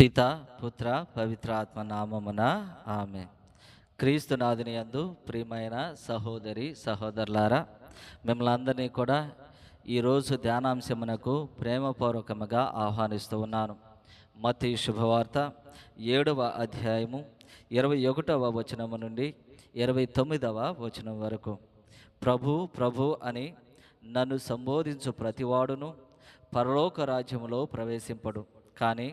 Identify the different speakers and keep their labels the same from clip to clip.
Speaker 1: పిత పుత్ర పవిత్ర ఆత్మ నామమున ఆమె. క్రీస్తునాథుని యందు ప్రియమైన సహోదరి సహోదరులారా, మిమ్మల్ని అందరినీ కూడా ఈరోజు ధ్యానాంశమునకు ప్రేమపూర్వకముగా ఆహ్వానిస్తూ ఉన్నాను. మత్తయి శుభవార్త 7వ అధ్యాయము 21వ వచనము నుండి 29వ వచనం వరకు. ప్రభు ప్రభు అని నన్ను సంబోధించు ప్రతివాడును పరలోక రాజ్యములో ప్రవేశింపడు, కానీ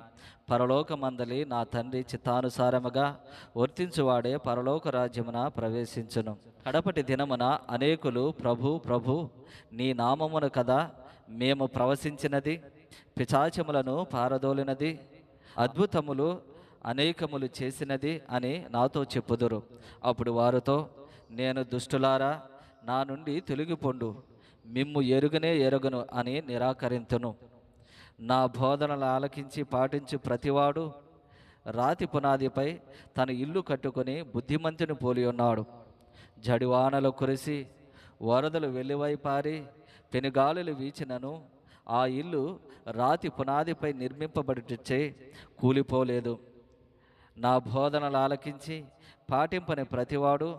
Speaker 1: పరలోకమందలి నా తండ్రి చిత్తానుసారముగా వర్తించువాడే పరలోక రాజ్యమున ప్రవేశించును. కడపటి దినమున అనేకులు ప్రభు ప్రభు నీ నామమును కదా మేము ప్రవశించినది, పిశాచములను పారదోలినది, అద్భుతములు అనేకములు చేసినది అని నాతో చెప్పుదురు. అప్పుడు వారితో నేను దుష్టులారా నా నుండి తొలగిపొండు, మిమ్ము ఎరుగను అని నిరాకరింతును. నా బోధనలు ఆలకించి పాటించు ప్రతివాడు రాతి పునాదిపై తన ఇల్లు కట్టుకొని బుద్ధిమంతుని పోలి ఉన్నాడు. జడివానలు కురిసి వరదలు వెల్లివైపారి పెనుగాలులు వీచినను ఆ ఇల్లు రాతి పునాదిపై నిర్మింపబడిచే కూలిపోలేదు. నా బోధనలు ఆలకించి పాటింపని ప్రతివాడు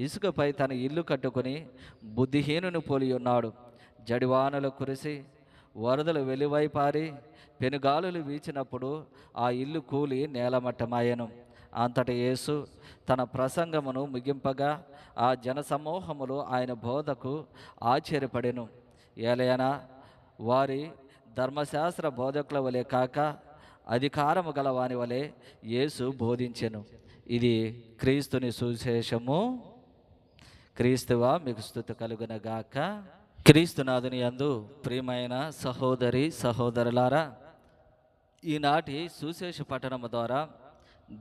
Speaker 1: ఇసుకపై తన ఇల్లు కట్టుకొని బుద్ధిహీనుని పోలి ఉన్నాడు. జడివానలు కురిసి వరదలు వెలువైపారి పెనుగాలులు వీచినప్పుడు ఆ ఇల్లు కూలి నేలమట్టమాయెను. అంతటి యేసు తన ప్రసంగమును ముగింపగా ఆ జనసమూహములు ఆయన బోధకు ఆశ్చర్యపడెను. ఏలయనా వారి ధర్మశాస్త్ర బోధకుల వలె కాక అధికారము గల వాని వలె యేసు బోధించెను. ఇది క్రీస్తుని సువిశేషము. క్రీస్తువా మీకు స్తుతి కలుగునగాక. క్రీస్తునాథుని యందు ప్రియమైన సహోదరి సహోదరులారా, ఈనాటి సువిశేష పఠనము ద్వారా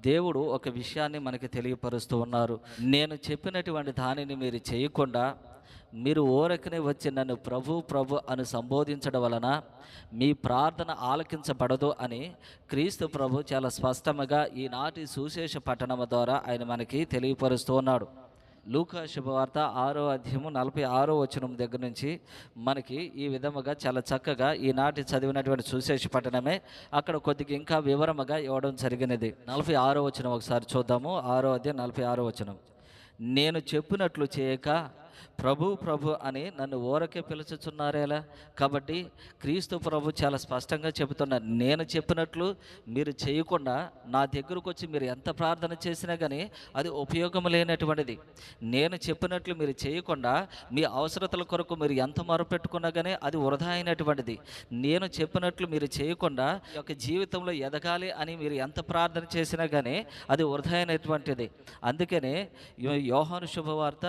Speaker 1: దేవుడు ఒక విషయాన్ని మనకి తెలియపరుస్తూ ఉన్నారు. నేను చెప్పినటువంటి దానిని మీరు చేయకుండా మీరు ఊరకనే వచ్చి నన్ను ప్రభు ప్రభు అని సంబోధించడం వలన మీ ప్రార్థన ఆలకించబడదు అని క్రీస్తు ప్రభు చాలా స్పష్టంగా ఈనాటి సువిశేష పఠనము ద్వారా ఆయన మనకి తెలియపరుస్తూ ఉన్నాడు. లూకా శుభవార్త 6వ అధ్యాయము 46వ వచనం దగ్గర నుంచి మనకి ఈ విధముగా చాలా చక్కగా ఈనాటి చదివినటువంటి సువిశేష పఠనమే అక్కడ కొద్దిగా ఇంకా వివరముగా ఇవ్వడం జరిగినది. 46వ వచనం ఒకసారి చూద్దాము. 6వ అధ్యాయం 46వ వచనం. నేను చెప్పినట్లు చేయక ప్రభు ప్రభు అని నన్ను ఊరకే పిలుచుచున్నారేలా? కాబట్టి క్రీస్తు ప్రభు చాలా స్పష్టంగా చెబుతున్నారు, నేను చెప్పినట్లు మీరు చేయకుండా నా దగ్గరకు వచ్చి మీరు ఎంత ప్రార్థన చేసినా కానీ అది ఉపయోగం లేనటువంటిది. నేను చెప్పినట్లు మీరు చేయకుండా మీ అవసరతల కొరకు మీరు ఎంత మొరపెట్టుకున్నా కానీ అది వృధా అయినటువంటిది. నేను చెప్పినట్లు మీరు చేయకుండా ఈ యొక్క జీవితంలో ఎదగాలి అని మీరు ఎంత ప్రార్థన చేసినా కానీ అది వృధా అయినటువంటిది. అందుకనే యోహాను శుభవార్త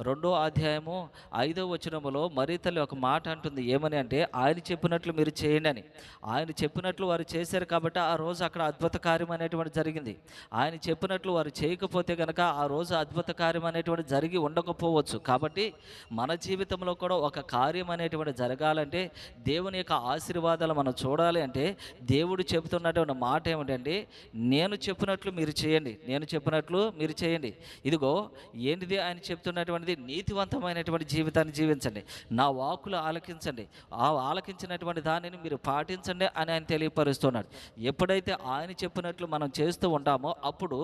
Speaker 1: 2వ అధ్యాయము 5వ వచనములో మరీ తల్లి ఒక మాట అంటుంది. ఏమని అంటే, ఆయన చెప్పినట్లు మీరు చేయండి అని. ఆయన చెప్పినట్లు వారు చేశారు కాబట్టి ఆ రోజు అక్కడ అద్భుత కార్యం అనేటువంటి జరిగింది. ఆయన చెప్పినట్లు వారు చేయకపోతే కనుక ఆ రోజు అద్భుత కార్యం అనేటువంటి జరిగి ఉండకపోవచ్చు. కాబట్టి మన జీవితంలో కూడా ఒక కార్యం అనేటువంటి జరగాలంటే, దేవుని యొక్క ఆశీర్వాదాలు మనం చూడాలి అంటే దేవుడు చెబుతున్నటువంటి మాట ఏమిటంటే, నేను చెప్పినట్లు మీరు చేయండి, నేను చెప్పినట్లు మీరు చేయండి. ఇదిగో ఏంటిది ఆయన చెప్తున్నటువంటిది? నీతివంతమైనటువంటి జీవితాన్ని జీవించండి, నా వాక్కులు ఆలకించండి, ఆ ఆలకించినటువంటి దానిని మీరు పాటించండి అని ఆయన తెలియపరుస్తున్నాడు. ఎప్పుడైతే ఆయన చెప్పినట్లు మనం చేస్తూ ఉంటామో అప్పుడు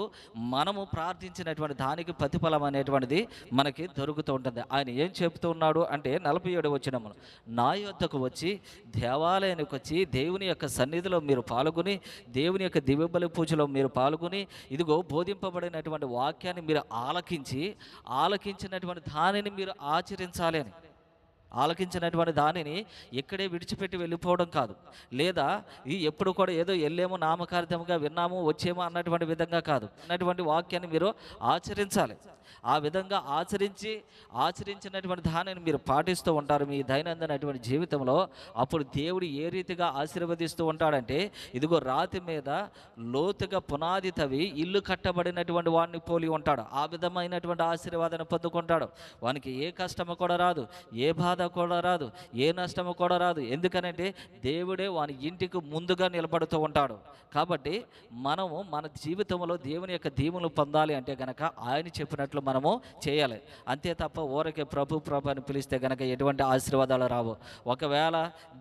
Speaker 1: మనము ప్రార్థించినటువంటి దానికి ప్రతిఫలం అనేటువంటిది మనకి దొరుకుతూ ఉంటుంది. ఆయన ఏం చెప్తూ ఉన్నాడు అంటే 47వ వచనమును, నా యొద్దకు వచ్చి దేవాలయానికి వచ్చి దేవుని యొక్క సన్నిధిలో మీరు పాల్గొని దేవుని యొక్క దివ్యబలి పూజలో మీరు పాల్గొని ఇదిగో బోధింపబడినటువంటి వాక్యాన్ని మీరు ఆలకించినటువంటి దానిని మీరు ఆచరించాలి అని. ఆలకించినటువంటి దానిని ఇక్కడే విడిచిపెట్టి వెళ్ళిపోవడం కాదు, లేదా ఎప్పుడు కూడా ఏదో వెళ్ళేమో నామకార్థంగా విన్నాము వచ్చేమో విధంగా కాదు. అన్నటువంటి వాక్యాన్ని మీరు ఆచరించాలి. ఆ విధంగా ఆచరించినటువంటి దానిని మీరు పాటిస్తూ ఉంటారు మీ దైనందినటువంటి జీవితంలో. అప్పుడు దేవుడు ఏ రీతిగా ఆశీర్వదిస్తూ ఉంటాడంటే, ఇదిగో రాతి మీద లోతుగా పునాది తవ్వి ఇల్లు కట్టబడినటువంటి వాడిని పోలి ఉంటాడు. ఆ విధమైనటువంటి ఆశీర్వాదాన్ని పొందుకుంటాడు. వానికి ఏ కష్టము కూడా రాదు, ఏ బాధ కూడా రాదు, ఏ నష్టము కూడా రాదు. ఎందుకనంటే దేవుడే వాని ఇంటికి ముందుగా నిలబడుతూ ఉంటాడు. కాబట్టి మనము మన జీవితంలో దేవుని యొక్క దీవెనలు పొందాలి అంటే కనుక ఆయన చెప్పినట్లు అసలు మనము చేయాలి. అంతే తప్ప ఊరకే ప్రభు అని పిలిస్తే కనుక ఎటువంటి ఆశీర్వాదాలు రావు. ఒకవేళ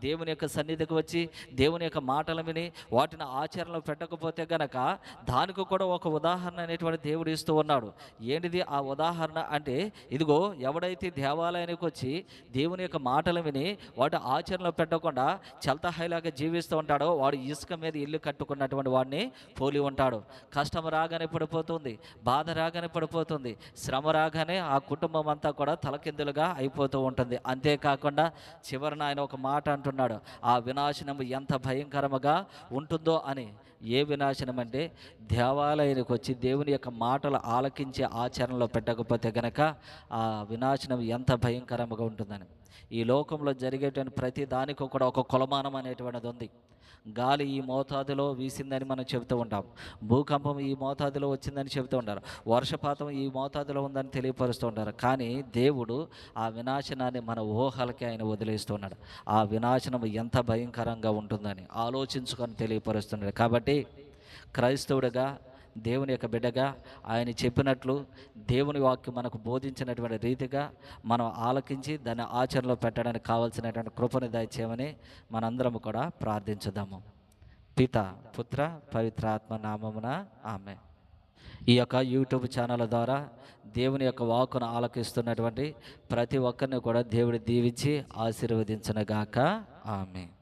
Speaker 1: దేవుని యొక్క సన్నిధికి వచ్చి దేవుని యొక్క మాటలు విని వాటిని ఆచరణలో పెట్టకపోతే గనక దానికి కూడా ఒక ఉదాహరణ అనేటువంటి దేవుడు ఇస్తూ ఉన్నాడు. ఏంటిది ఆ ఉదాహరణ అంటే, ఇదిగో ఎవడైతే దేవాలయానికి వచ్చి దేవుని యొక్క మాటలు విని వాటి ఆచరణలో పెట్టకుండా చల్తహైలాగా జీవిస్తూ ఉంటాడో వాడు ఇసుక మీద ఇల్లు కట్టుకున్నటువంటి వాడిని పోలి ఉంటాడు. కష్టం రాగానే పడిపోతుంది, బాధ రాగానే పడిపోతుంది, శ్రమ రాగానే ఆ కుటుంబం అంతా కూడా తలకిందులుగా అయిపోతూ ఉంటుంది. అంతేకాకుండా చివరిన ఆయన ఒక మాట అంటున్నాడు, ఆ వినాశనం ఎంత భయంకరముగా ఉంటుందో అని. ఏ వినాశనం అంటే, దేవాలయానికి వచ్చి దేవుని యొక్క మాటలు ఆలకించి ఆచరణలో పెట్టకపోతే గనక ఆ వినాశనం ఎంత భయంకరంగా ఉంటుందని. ఈ లోకంలో జరిగేటువంటి ప్రతి దానికి కూడా ఒక కొలమానం అనేటువంటిది ఉంది. గాలి ఈ మోతాదులో వీసిందని మనం చెబుతూ ఉంటాం, భూకంపం ఈ మోతాదులో వచ్చిందని చెబుతూ ఉంటారు, వర్షపాతం ఈ మోతాదులో ఉందని తెలియపరుస్తూ ఉంటారు. కానీ దేవుడు ఆ వినాశనాన్ని మన ఊహలకి ఆయన వదిలేస్తున్నాడు. ఆ వినాశనం ఎంత భయంకరంగా ఉంటుందని ఆలోచించుకొని తెలియపరుస్తున్నాడు. కాబట్టి క్రైస్తవుడిగా, దేవుని యొక్క బిడ్డగా ఆయన చెప్పినట్లు దేవుని వాక్యం మనకు బోధించినటువంటి రీతిగా మనం ఆలకించి దాన్ని ఆచరణలో పెట్టడానికి కావాల్సినటువంటి కృపను దయచేయమని మనందరం కూడా ప్రార్థించుదాము. పిత, పుత్ర, పవిత్ర ఆత్మ నామమున ఆమేన్. ఈ యొక్క యూట్యూబ్ ఛానల్ ద్వారా దేవుని యొక్క వాక్కును ఆలకిస్తున్నటువంటి ప్రతి ఒక్కరిని కూడా దేవుడు దీవించి ఆశీర్వదించునుగాక. ఆమేన్.